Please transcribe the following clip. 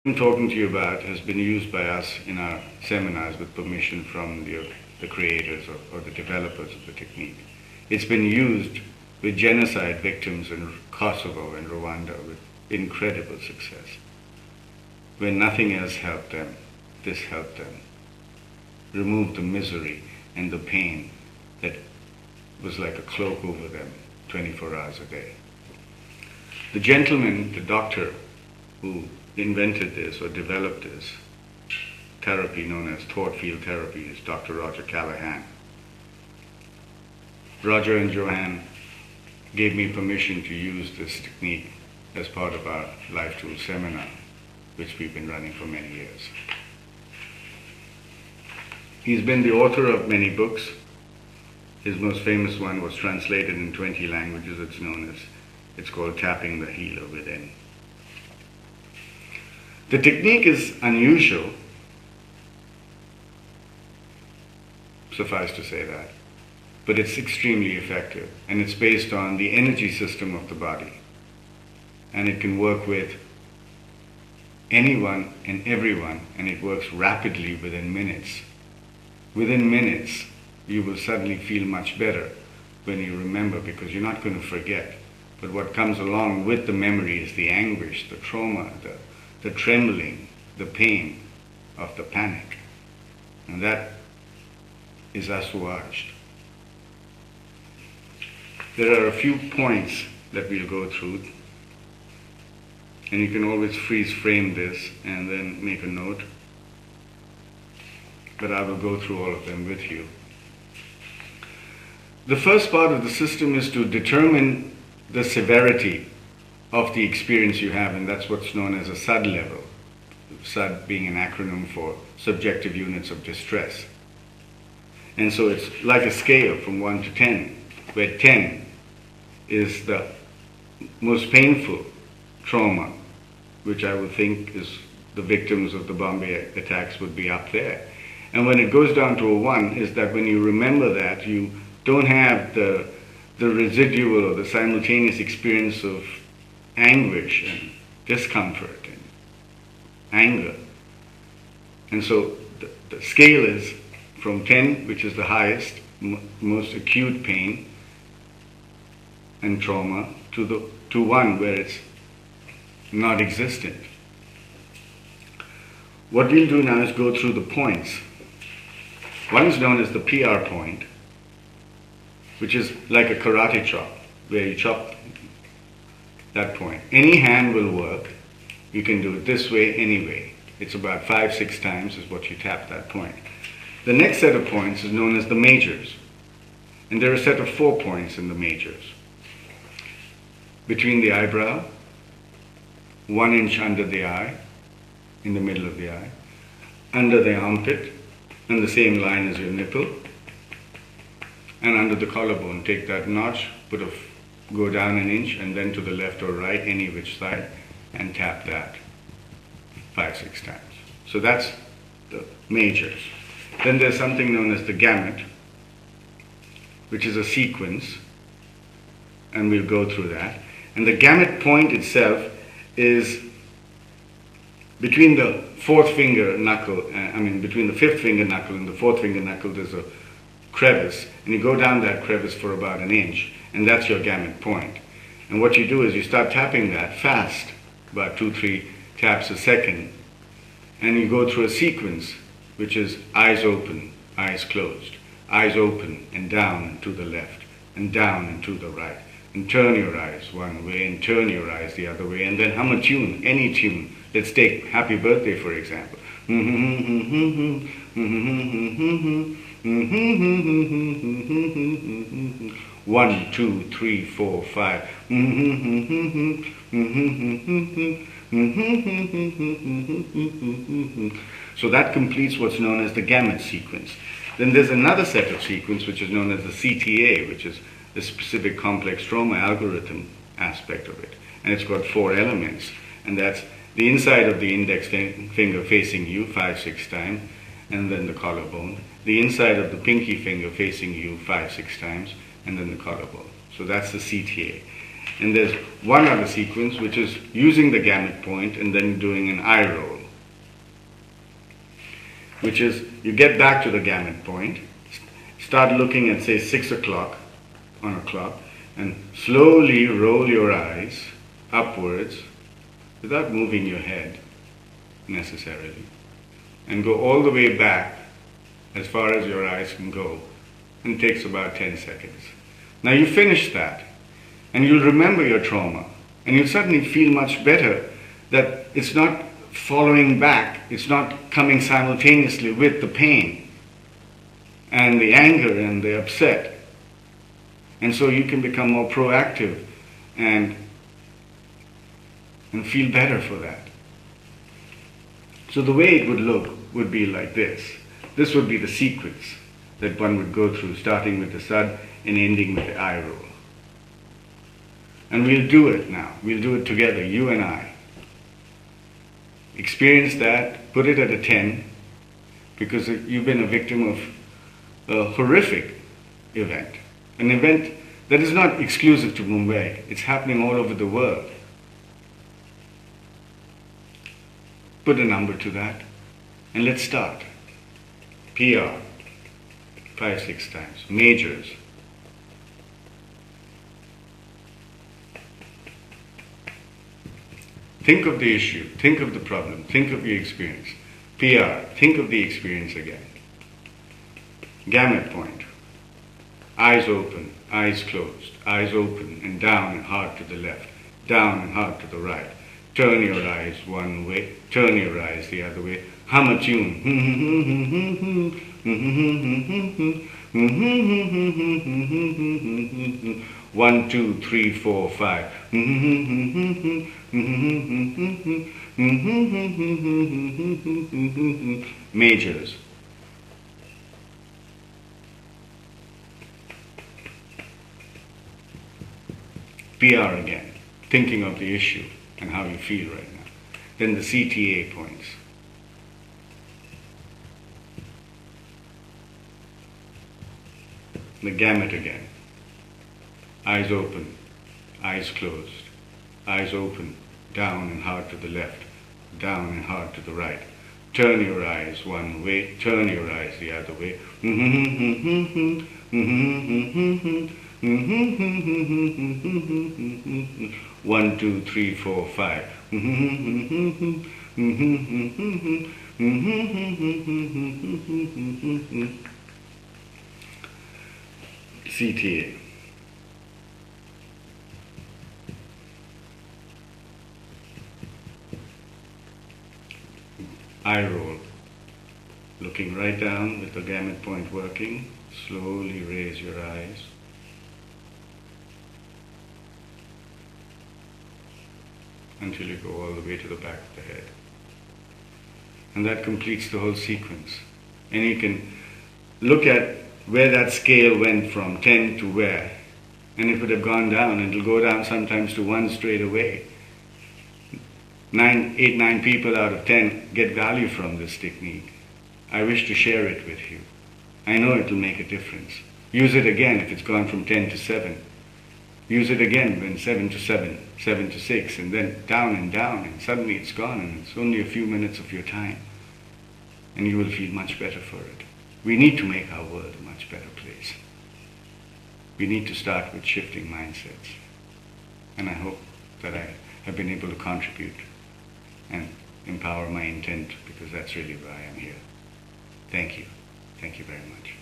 I'm talking to you about has been used by us in our seminars with permission from the creators or the developers of the technique. It's been used with genocide victims in Kosovo and Rwanda with incredible success. When nothing else helped them, this helped them. Remove the misery and the pain that was like a cloak over them 24 hours a day. The gentleman, the doctor who invented this or developed this therapy known as thought field therapy is Dr. Roger Callahan. Roger and Joanne gave me permission to use this technique as part of our Life Tools seminar, which we've been running for many years. He's been the author of many books. His most famous one was translated in 20 languages. It's called Tapping the Healer Within. The technique is unusual, suffice to say that, but it's extremely effective, and it's based on the energy system of the body, and it can work with anyone and everyone, and it works rapidly within minutes. Within minutes, you will suddenly feel much better when you remember, because you're not going to forget. But what comes along with the memory is the anguish, the trauma, the trembling, the pain of the panic. And that is assuaged. There are a few points that we'll go through, and you can always freeze frame this and then make a note, but I will go through all of them with you. The first part of the system is to determine the severity of the experience you have, and that's what's known as a SUD level. SUD being an acronym for subjective units of distress. And so it's like a scale from 1 to 10, where 10 is the most painful trauma, which I would think is the victims of the Bombay attacks would be up there. And when it goes down to a 1, is that when you remember that, you don't have the residual or the simultaneous experience of anguish and discomfort and anger. And so the scale is from 10, which is the highest, most acute pain and trauma, to 1, where it's not existent. What we'll do now is go through the points. One is known as the PR point, which is like a karate chop, where you chop that point. Any hand will work. You can do it this way, anyway. It's about 5-6 times is what you tap that point. The next set of points is known as the majors. And there are a set of 4 points in the majors. Between the eyebrow, 1 inch under the eye, in the middle of the eye, under the armpit, and the same line as your nipple, and under the collarbone. Take that notch, go down 1 inch, and then to the left or right, any which side, and tap that 5-6 times. So that's the majors. Then there's something known as the gamut, which is a sequence, and we'll go through that. And the gamut point itself is between the fourth finger knuckle, between the fifth finger knuckle and the fourth finger knuckle, there's a crevice, and you go down that crevice for about 1 inch, and that's your gamut point. And what you do is you start tapping that fast, about 2-3 taps a second, and you go through a sequence, which is eyes open, eyes closed, eyes open and down and to the left, and down and to the right, and turn your eyes one way and turn your eyes the other way, and then hum a tune, any tune. Let's take Happy Birthday, for example. 1, 2, 3, 4, 5. So that completes what's known as the gamut sequence. Then there's another set of sequence which is known as the CTA, which is the specific complex trauma algorithm aspect of it. And it's got 4 elements, and that's the inside of the index finger facing you 5-6 times, and then the collarbone. The inside of the pinky finger facing you 5-6 times, and then the collarbone. So that's the CTA. And there's one other sequence which is using the gamut point and then doing an eye roll, which is you get back to the gamut point, start looking at say 6 o'clock on a clock, and slowly roll your eyes upwards without moving your head necessarily, and go all the way back as far as your eyes can go, and it takes about 10 seconds. Now you finish that, and you'll remember your trauma, and you'll suddenly feel much better that it's not following back, it's not coming simultaneously with the pain and the anger and the upset. And so you can become more proactive and feel better for that. So the way it would look would be like this. This would be the sequence that one would go through, starting with the sad and ending with the eye roll. And we'll do it now. We'll do it together, you and I. Experience that, put it at a 10, because you've been a victim of a horrific event. An event that is not exclusive to Mumbai. It's happening all over the world. Put a number to that, and let's start. PR, 5-6 times. Majors. Think of the issue, think of the problem, think of the experience. PR, think of the experience again. Gamut point. Eyes open, eyes closed, eyes open and down and hard to the left, down and hard to the right. Turn your eyes one way, turn your eyes the other way. Hum a tune. 1, 2, 3, 4, 5. Majors. PR again, thinking of the issue and how you feel right now. Then the CTA points. The gamut again. Eyes open, eyes closed, eyes open, down and hard to the left, down and hard to the right. Turn your eyes one way, turn your eyes the other way. 1, 2, 3, 4, 5. CTA. Eye roll. Looking right down with the gamut point working. Slowly raise your eyes. Until you go all the way to the back of the head. And that completes the whole sequence. And you can look at where that scale went from 10 to where. And it would have gone down, and it'll go down sometimes to 1 straight away. 8, 9 people out of 10 get value from this technique. I wish to share it with you. I know it will make a difference. Use it again if it's gone from 10 to 7. Use it again when 7 to 7, 7 to 6, and then down, and suddenly it's gone, and it's only a few minutes of your time. And you will feel much better for it. We need to make our world a much better place. We need to start with shifting mindsets. And I hope that I have been able to contribute and empower my intent, because that's really why I'm here. Thank you. Thank you very much.